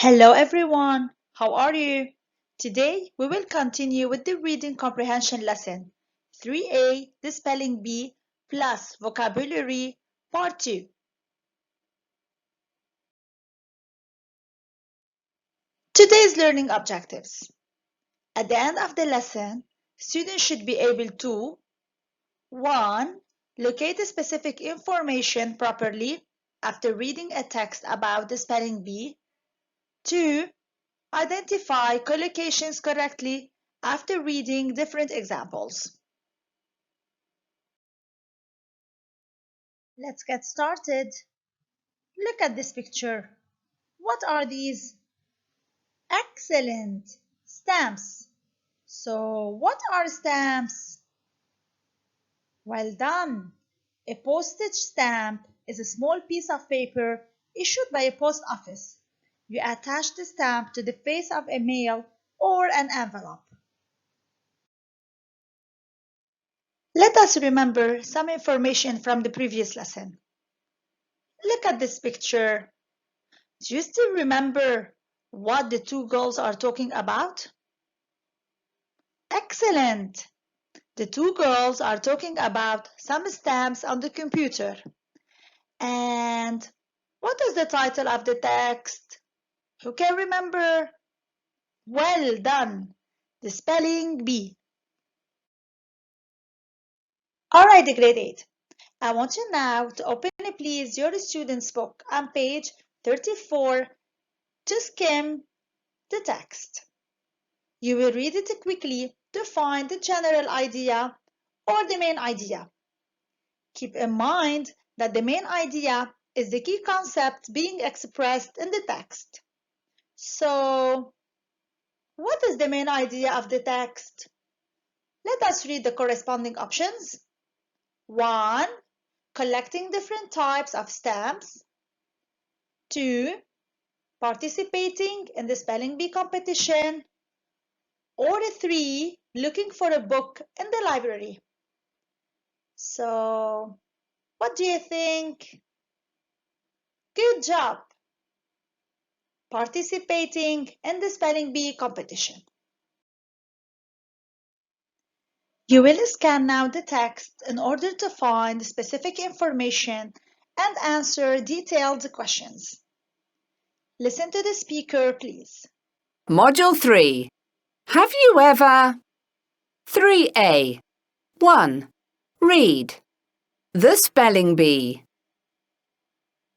Hello everyone, how are you? Today we will continue with the reading comprehension lesson 3A, the spelling bee plus vocabulary part 2. Today's learning objectives. At the end of the lesson, students should be able to 1. Locate the specific information properly after reading a text about the spelling bee. 2. Identify collocations correctly after reading different examples. Let's get started. Look at this picture. What are these? Excellent! Stamps. So, what are stamps? Well done. A postage stamp is a small piece of paper issued by a post office. You attach the stamp to the face of a mail or an envelope. Let us remember some information from the previous lesson. Look at this picture. Do you still remember what the two girls are talking about? Excellent! The two girls are talking about some stamps on the computer. And what is the title of the text? Who can remember? Well done! The spelling bee. Alright, grade 8. I want you now to open, please, your student's book on page 34 to skim the text. You will read it quickly to find the general idea or the main idea. Keep in mind that the main idea is the key concept being expressed in the text. So, what is the main idea of the text? Let us read the corresponding options. 1. Collecting different types of stamps. 2. Participating in the spelling bee competition. Or 3. Looking for a book in the library. So, what do you think? Good job! Participating in the spelling bee competition. You will scan now the text in order to find specific information and answer detailed questions. Listen to the speaker, please. Module 3. Have you ever? 3A. 1. Read. The spelling bee.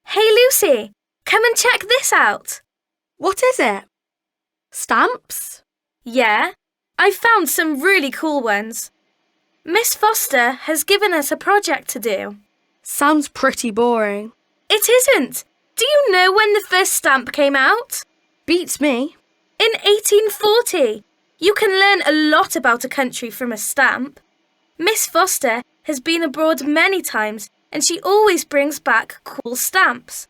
Hey Lucy, come and check this out. What is it? Stamps? Yeah, I found some really cool ones. Miss Foster has given us a project to do. Sounds pretty boring. It isn't. Do you know when the first stamp came out? Beats me. In 1840. You can learn a lot about a country from a stamp. Miss Foster has been abroad many times and she always brings back cool stamps.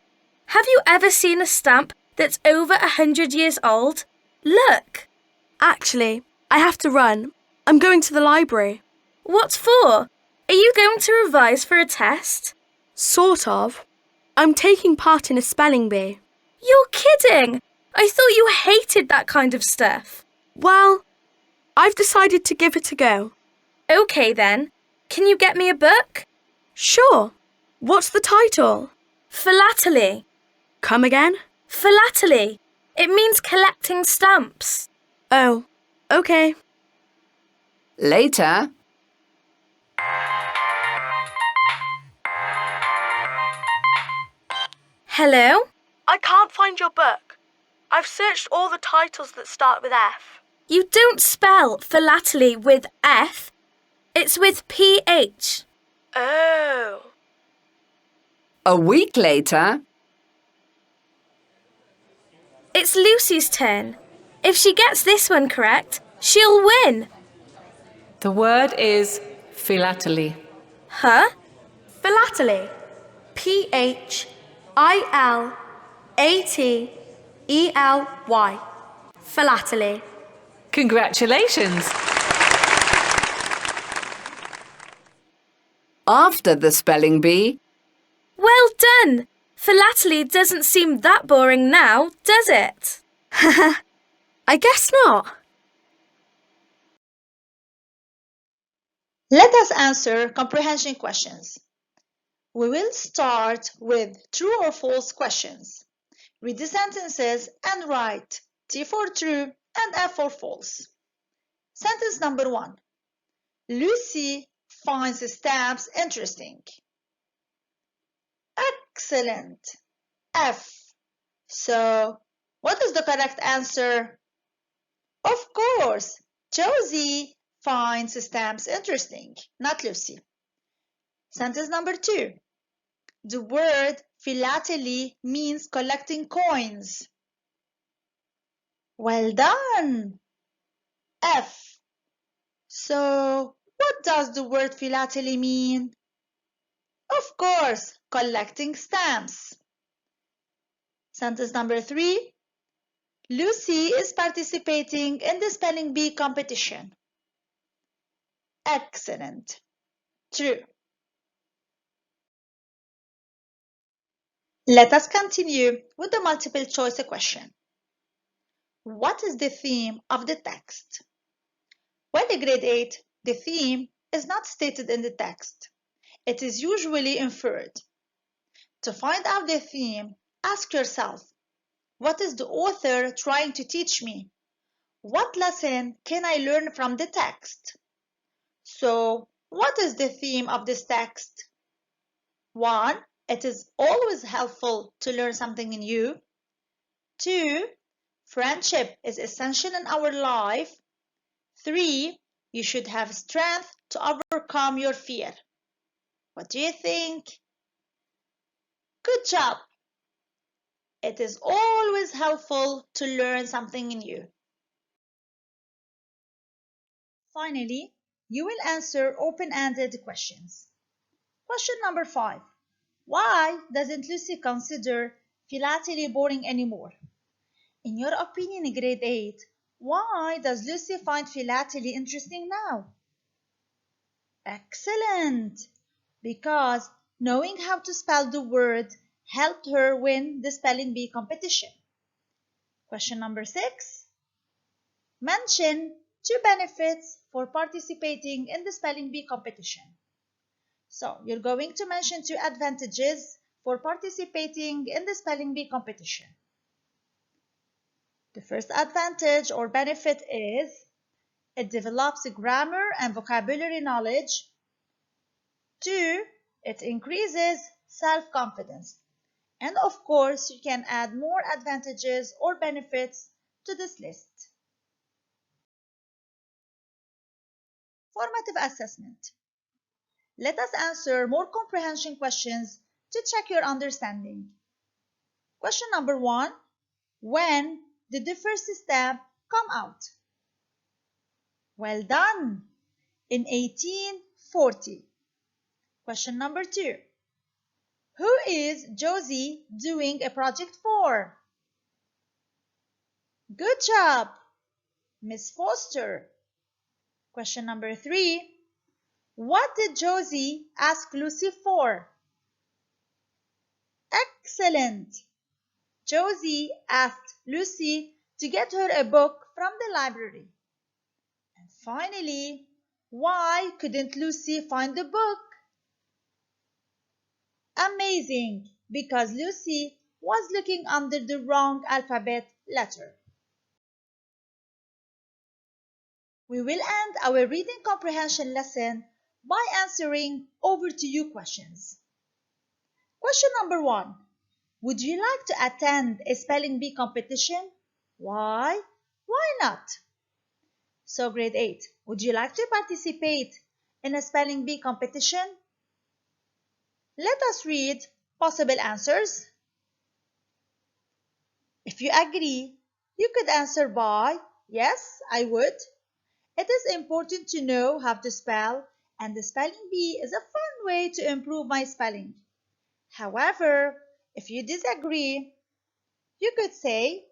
Have you ever seen a stamp that's over 100 years old? Look! Actually, I have to run. I'm going to the library. What for? Are you going to revise for a test? Sort of. I'm taking part in a spelling bee. You're kidding! I thought you hated that kind of stuff. Well, I've decided to give it a go. Okay then. Can you get me a book? Sure. What's the title? Philately. Come again? Philately. It means collecting stamps. Oh, okay. Later. Hello? I can't find your book. I've searched all the titles that start with F. You don't spell philately with F. It's with PH. Oh. A week later. It's Lucy's turn. If she gets this one correct, she'll win. The word is philately. Huh? Philately. Philately. Philately. Congratulations! After the spelling bee. Well done! Philately doesn't seem that boring now, does it? I guess not. Let us answer comprehension questions. We will start with true or false questions. Read the sentences and write T for true and F for false. Sentence number 1. Lucy finds stamps interesting. Excellent. F. So, what is the correct answer? Of course, Josie finds stamps interesting, not Lucy. Sentence number 2. The word philately means collecting coins. Well done. F. So, what does the word philately mean? Of course, collecting stamps. Sentence number 3. Lucy is participating in the spelling bee competition. Excellent. True. Let us continue with the multiple choice question. What is the theme of the text? Well, in grade 8, the theme is not stated in the text. It is usually inferred. To find out the theme, ask yourself, what is the author trying to teach me? What lesson can I learn from the text? So, what is the theme of this text? 1. It is always helpful to learn something new. 2. Friendship is essential in our life. 3. You should have strength to overcome your fear. What do you think? Good job! It is always helpful to learn something new. Finally, you will answer open-ended questions. Question number 5. Why doesn't Lucy consider philately boring anymore? In your opinion, in grade 8, why does Lucy find philately interesting now? Excellent! Because knowing how to spell the word helped her win the spelling bee competition. Question number 6. Mention 2 benefits for participating in the spelling bee competition. So, you're going to mention 2 advantages for participating in the spelling bee competition. The first advantage or benefit is it develops grammar and vocabulary knowledge. 2. It increases self-confidence. And of course, you can add more advantages or benefits to this list. Formative assessment. Let us answer more comprehension questions to check your understanding. Question number 1. When did the first stamp come out? Well done! In 1840. Question number 2. Who is Josie doing a project for? Good job, Miss Foster. Question number 3. What did Josie ask Lucy for? Excellent! Josie asked Lucy to get her a book from the library. And finally, why couldn't Lucy find the book? Amazing! Because Lucy was looking under the wrong alphabet letter. We will end our reading comprehension lesson by answering over to you questions. Question number 1. Would you like to attend a spelling bee competition? Why? Why not? So grade 8, would you like to participate in a spelling bee competition? Let us read possible answers. If you agree, you could answer by yes, I would. It is important to know how to spell, and the spelling bee is a fun way to improve my spelling. However, if you disagree, you could say,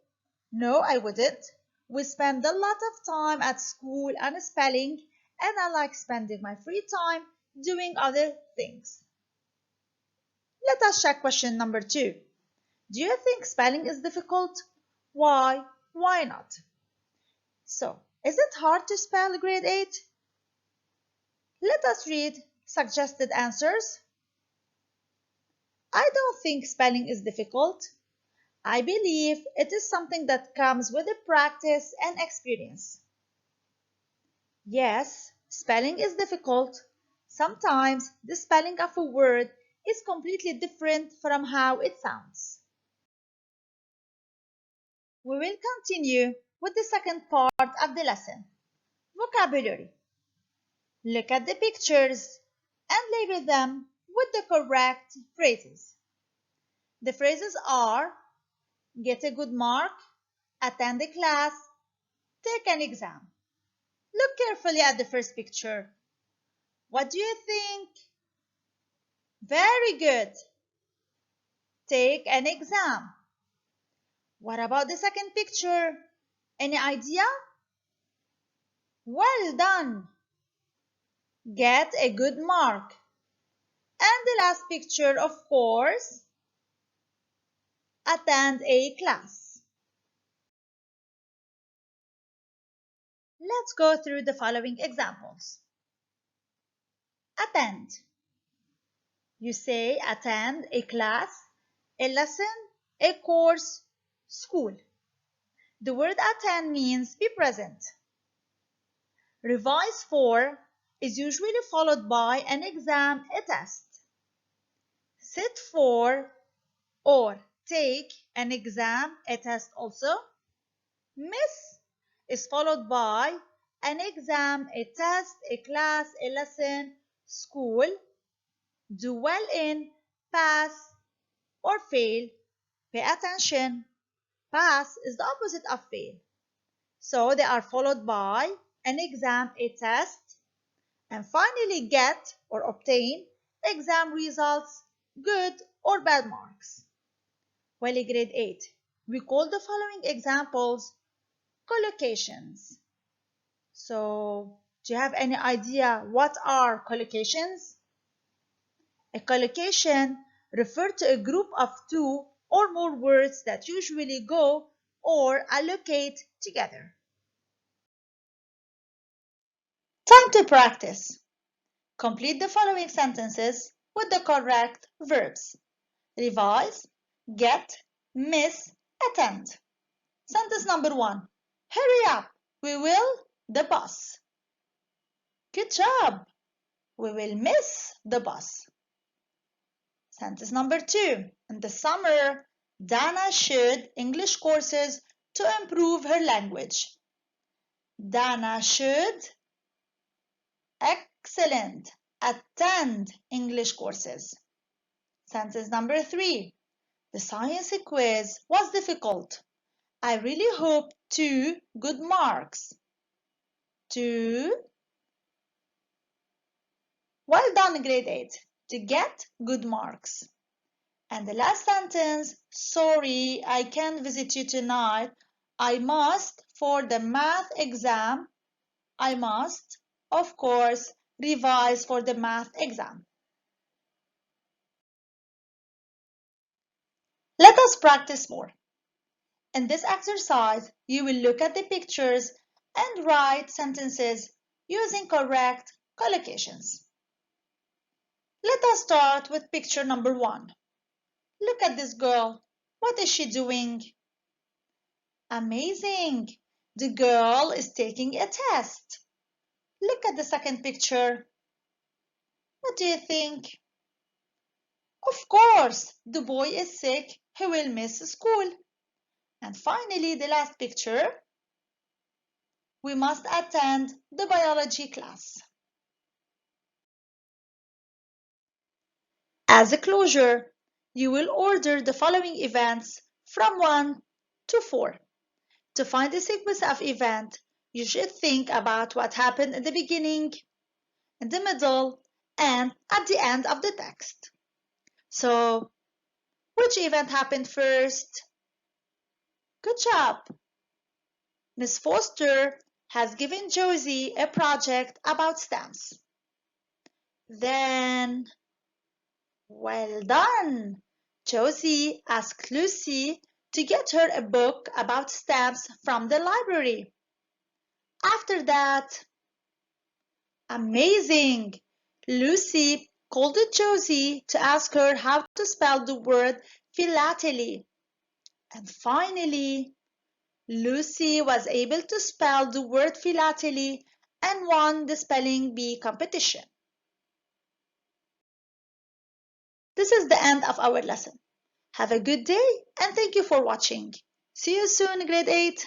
no, I wouldn't. We spend a lot of time at school on spelling, and I like spending my free time doing other things. Let us check question number 2. Do you think spelling is difficult? Why? Why not? So, is it hard to spell grade 8? Let us read suggested answers. I don't think spelling is difficult. I believe it is something that comes with the practice and experience. Yes, spelling is difficult. Sometimes the spelling of a word is completely different from how it sounds. We will continue with the second part of the lesson, vocabulary. Look at the pictures and label them with the correct phrases. The phrases are get a good mark, attend a class, take an exam. Look carefully at the first picture. What do you think? Very good. Take an exam. What about the second picture? Any idea? Well done. Get a good mark. And the last picture, of course, attend a class. Let's go through the following examples. Attend. You say attend a class, a lesson, a course, school. The word attend means be present. Revise for is usually followed by an exam, a test. Sit for or take an exam, a test also. Miss is followed by an exam, a test, a class, a lesson, school. Do well in, pass, or fail. Pay attention. Pass is the opposite of fail. So they are followed by an exam, a test, and finally get or obtain exam results, good or bad marks. Well, grade 8, we call the following examples collocations. So, do you have any idea what are collocations? A collocation refers to a group of two or more words that usually go or allocate together. Time to practice. Complete the following sentences with the correct verbs. Revise, get, miss, attend. Sentence number 1. Hurry up, we will the bus. Good job, we will miss the bus. Sentence number 2. In the summer, Dana should English courses to improve her language. Dana should, excellent, attend English courses. Sentence number 3. The science quiz was difficult. I really hope 2 good marks. 2. Well done, grade 8, to get good marks. And the last sentence, sorry, I can't visit you tonight. I must, for the math exam, I must, of course, revise for the math exam. Let us practice more. In this exercise, you will look at the pictures and write sentences using correct collocations. Let us start with picture number 1. Look at this girl. What is she doing? Amazing! The girl is taking a test. Look at the second picture. What do you think? Of course, the boy is sick. He will miss school. And finally, the last picture. We must attend the biology class. As a closure, you will order the following events from 1 to 4. To find the sequence of events, you should think about what happened in the beginning, in the middle, and at the end of the text. So, which event happened first? Good job! Miss Foster has given Josie a project about stamps. Then, well done! Josie asked Lucy to get her a book about stamps from the library. After that, amazing! Lucy called Josie to ask her how to spell the word philately. And finally, Lucy was able to spell the word philately and won the spelling bee competition. This is the end of our lesson. Have a good day and thank you for watching. See you soon, grade 8.